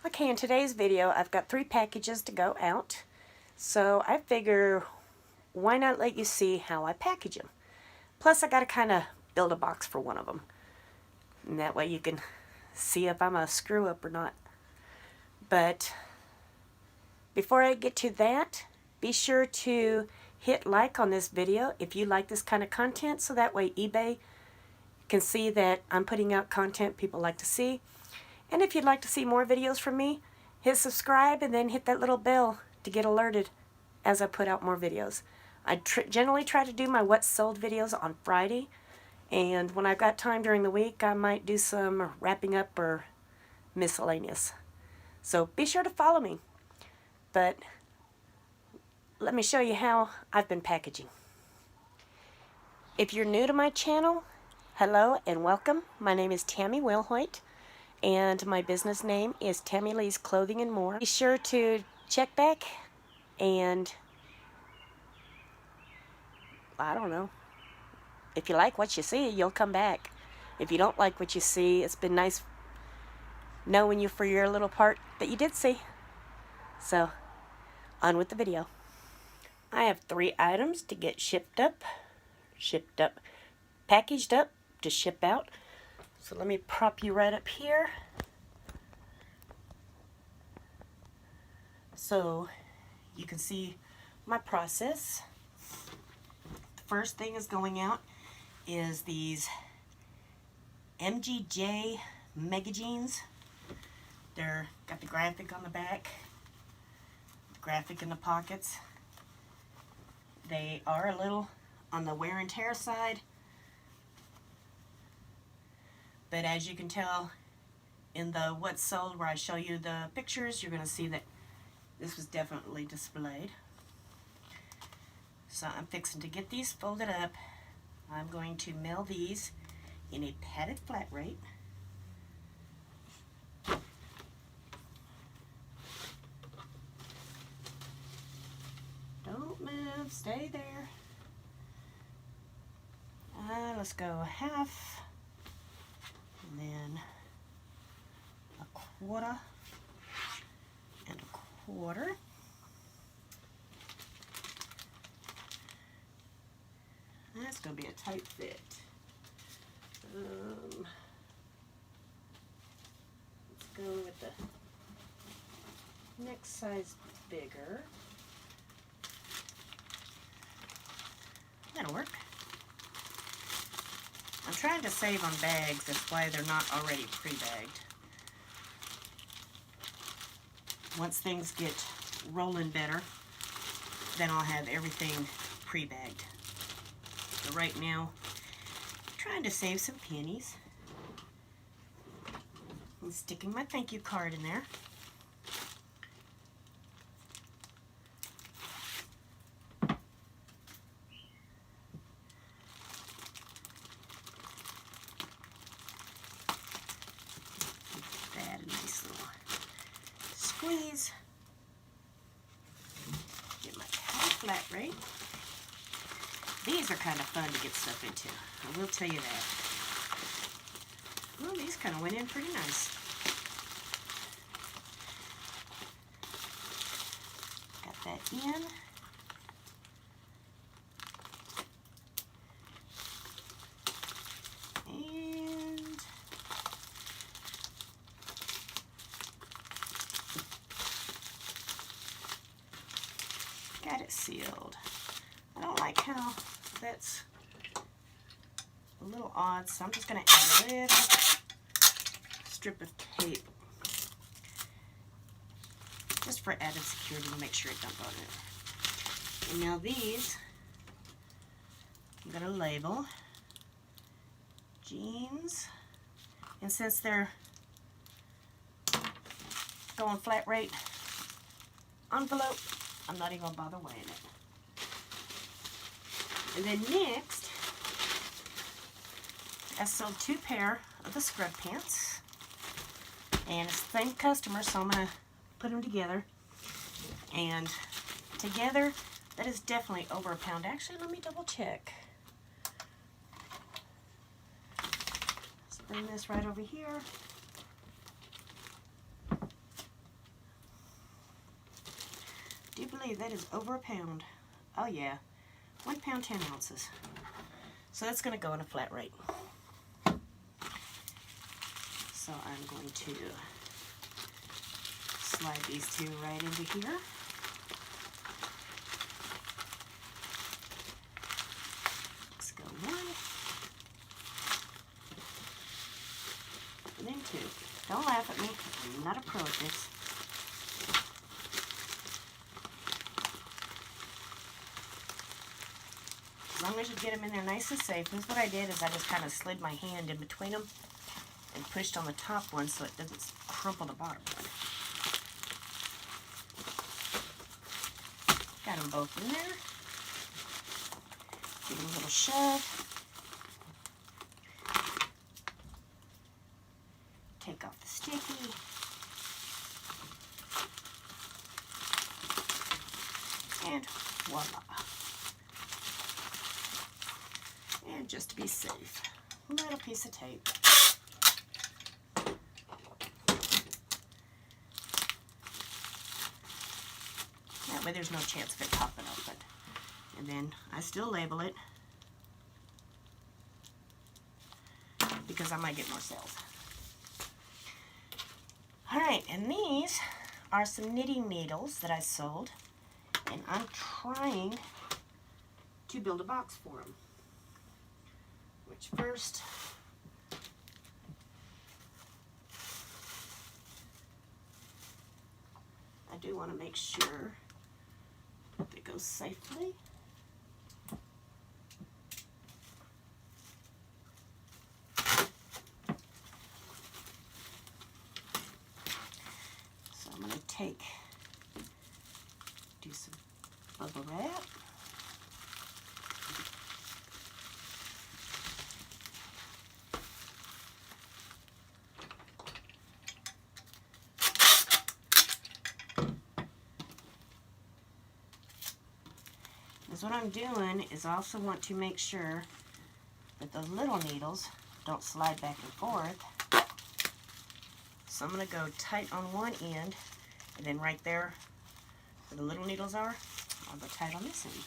Okay, in today's video, I've got 3 packages to go out. So I figure, why not let you see how I package them? Plus, I got to kind of build a box for one of them. And that way you can see if I'm a screw-up or not. But before I get to that, be sure to hit like on this video if you like this kind of content, so that way eBay can see that I'm putting out content people like to see. And if you'd like to see more videos from me, hit subscribe and then hit that little bell to get alerted as I put out more videos. I generally try to do my what's sold videos on Friday, and when I've got time during the week, I might do some wrapping up or miscellaneous. So be sure to follow me. But let me show you how I've been packaging. If you're new to my channel, hello and welcome. My name is Tammy Wilhoit, and my business name is Tammy Lee's Clothing and More. Be sure to check back and, I don't know, if you like what you see, you'll come back. If you don't like what you see, it's been nice knowing you for your little part that you did see. So, on with the video. I have 3 items to get packaged up to ship out. So let me prop you right up here. So you can see my process. The first thing is going out is these MGJ Mega Jeans. They're got the graphic on the back, the graphic in the pockets. They are a little on the wear and tear side, but as you can tell in the what's sold where I show you the pictures, you're going to see that this was definitely displayed. So I'm fixing to get these folded up. I'm going to mail these in a padded flat rate. Don't move, stay there. Let's go half, and then a quarter, and a quarter. That's going to be a tight fit. Let's go with the next size bigger. That'll work. I'm trying to save on bags, that's why they're not already pre-bagged. Once things get rolling better, then I'll have everything pre-bagged. But right now, I'm trying to save some pennies. I'm sticking my thank you card in there. Squeeze. Get my padded flat rate. These are kind of fun to get stuff into. I will tell you that. Well, these kind of went in pretty nice. Got that in. Got it sealed. I don't like how that's a little odd, so I'm just going to add a little strip of tape just for added security to make sure it don't go in. And now these, I'm going to label jeans, and since they're going flat rate envelope, I'm not even going to bother weighing it. And then next, I sold 2 pair of the scrub pants. And it's the same customer, so I'm going to put them together. And together, that is definitely over a pound. Actually, let me double check. Let's bring this right over here. Do you believe that is over a pound? Oh yeah, 1 pound 10 ounces. So that's going to go in a flat rate. So I'm going to slide these two right into here. Let's go 1. And then 2. Don't laugh at me. I'm not a pro at this. As long as you get them in there nice and safe. This is what I did is I just kind of slid my hand in between them and pushed on the top one so it doesn't crumple the bottom one. Got them both in there. Give them a little shove. Take off the sticky. And voila. And just to be safe, a little piece of tape. That way there's no chance of it popping open. And then I still label it because I might get more sales. Alright, and these are some knitting needles that I sold, and I'm trying to build a box for them. Which first, I do want to make sure that it goes safely. So I'm going to do some bubble wrap. Because what I'm doing is I also want to make sure that those little needles don't slide back and forth. So I'm going to go tight on one end, and then right there where the little needles are, I'll go tight on this end.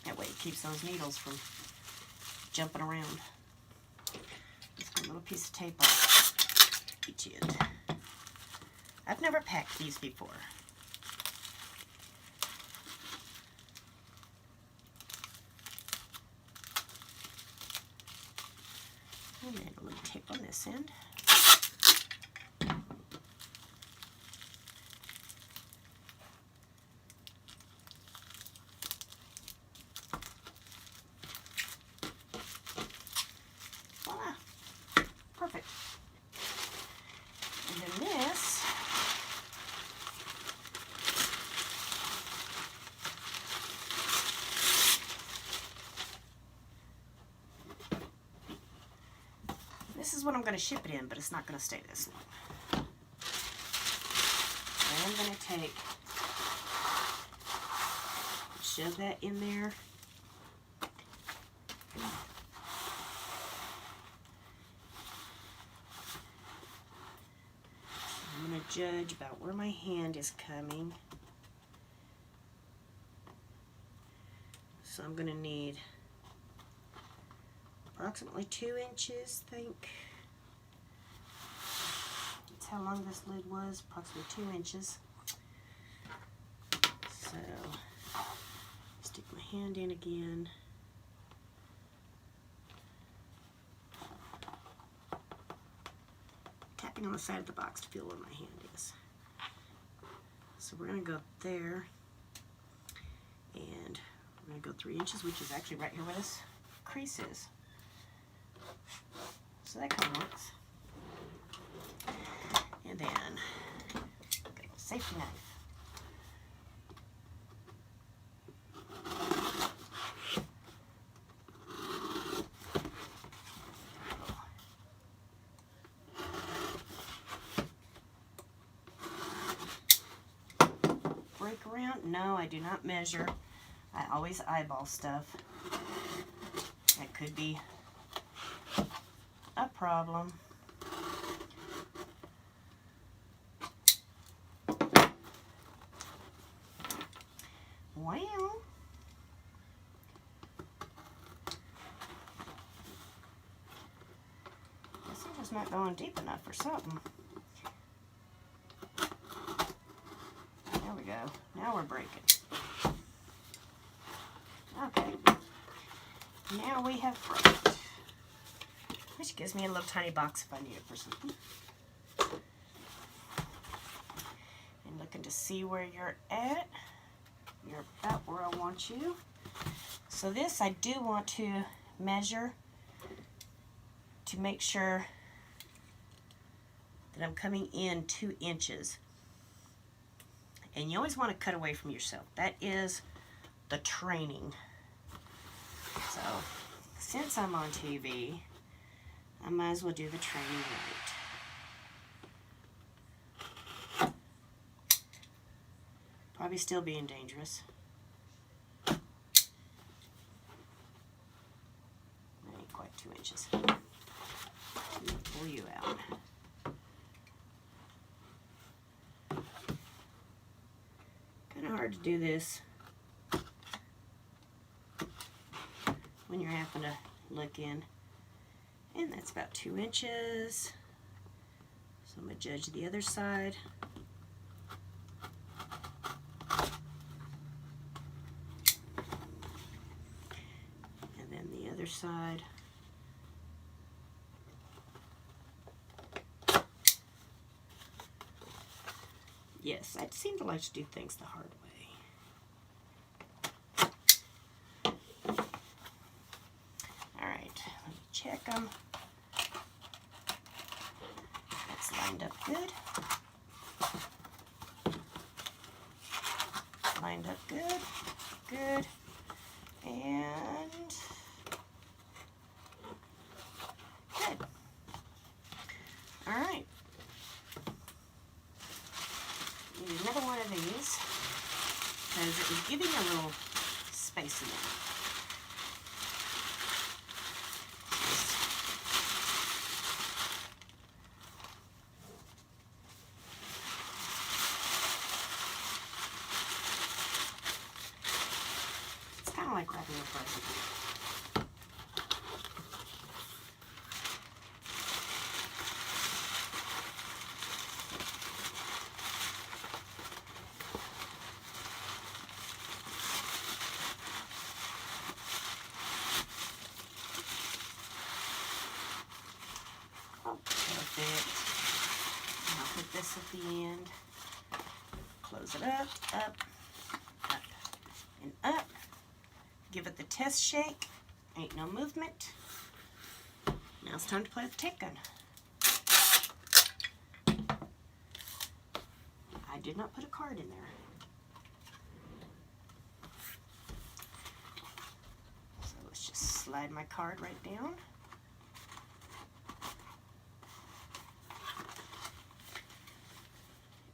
That way it keeps those needles from jumping around. Just put a little piece of tape on each end. I've never packed these before. And then a little tape on this end. Voila. Perfect. And then this, is what I'm going to ship it in, but it's not going to stay this long. So I'm going to shove that in there. I'm going to judge about where my hand is coming. So I'm going to need approximately 2 inches, I think. That's how long this lid was, approximately 2 inches. So, stick my hand in again. Tapping on the side of the box to feel where my hand is. So we're going to go there, and we're going to go 3 inches, which is actually right here where this crease is. So that kind of works. And then, get a safety knife. Break around? No, I do not measure. I always eyeball stuff. That could be a problem. Well, guess it was not going deep enough or something. There we go. Now we're breaking. Okay. Now we have fruit, which gives me a little tiny box if I need it for something. And looking to see where you're at. You're about where I want you. So this I do want to measure to make sure that I'm coming in 2 inches. And you always want to cut away from yourself. That is the training. So since I'm on TV, I might as well do the training right. Probably still being dangerous. That ain't quite 2 inches. Let me pull you out. Kind of hard to do this when you're having to look in. And that's about 2 inches. So I'm going to judge the other side. Other side. Yes, I seem to like to do things the hard way. Alright, let me check them. That's lined up good. Lined up good. Good. And good. All right. Need another one of these because it was giving a little space in there. It's kind of like wrapping a present. Perfect. And I'll put this at the end. Close it up, up, up, and up. Give it the test shake. Ain't no movement. Now it's time to play with the tape gun. I did not put a card in there. So let's just slide my card right down.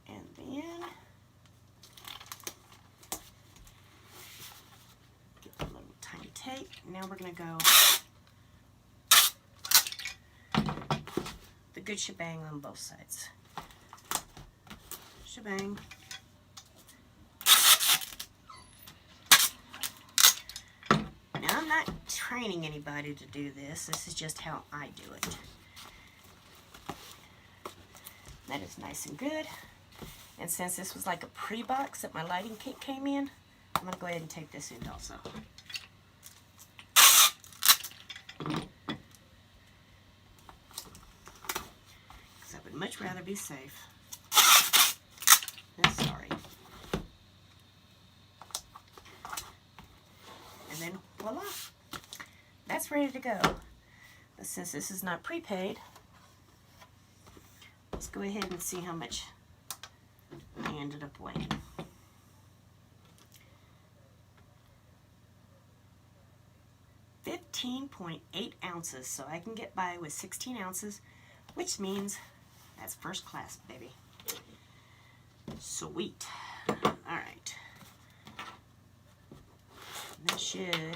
And then get the little tiny tape. Now we're going to go the good shebang on both sides. Shebang. Now I'm not training anybody to do this. This is just how I do it. That is nice and good. And since this was like a pre-box that my lighting kit came in, I'm going to go ahead and take this in also. Because I would much rather be safe than sorry. And then voila, that's ready to go. But since this is not prepaid, let's go ahead and see how much I ended up weighing. .8 ounces, so I can get by with 16 ounces, which means that's first class, baby. Sweet. Alright. That should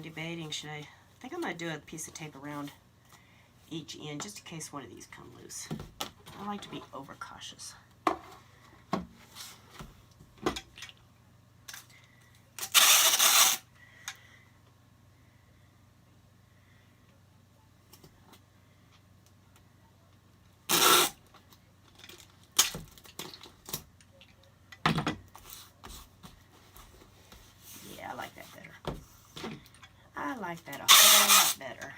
debating, I think I'm going to do a piece of tape around each end just in case one of these come loose. I like to be overcautious. Yeah, I like that better. I like that a whole lot better.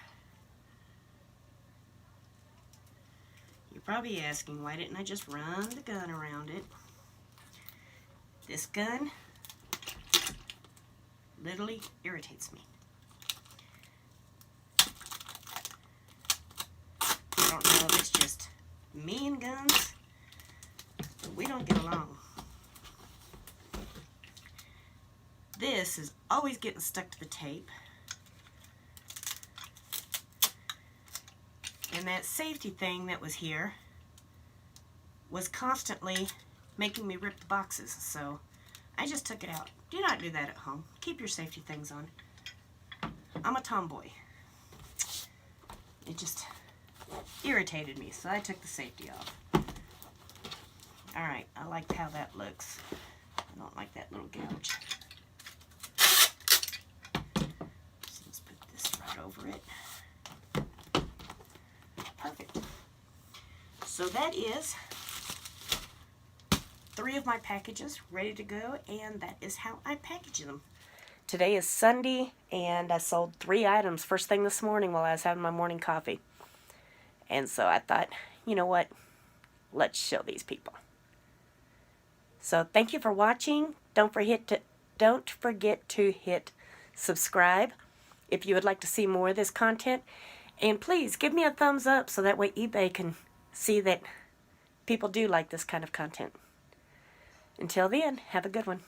You're probably asking, why didn't I just run the gun around it? This gun literally irritates me. I don't know if it's just me and guns, but we don't get along. This is always getting stuck to the tape. And that safety thing that was here was constantly making me rip the boxes, so I just took it out. Do not do that at home. Keep your safety things on. I'm a tomboy. It just irritated me, so I took the safety off. Alright, I like how that looks. I don't like that little gouge. So let's put this right over it. Perfect. So that is 3 of my packages ready to go, and that is how I package them. Today is Sunday, and I sold 3 items first thing this morning while I was having my morning coffee. And so I thought, you know what? Let's show these people. So thank you for watching. Don't forget to hit subscribe if you would like to see more of this content. And please give me a thumbs up so that way eBay can see that people do like this kind of content. Until then, have a good one.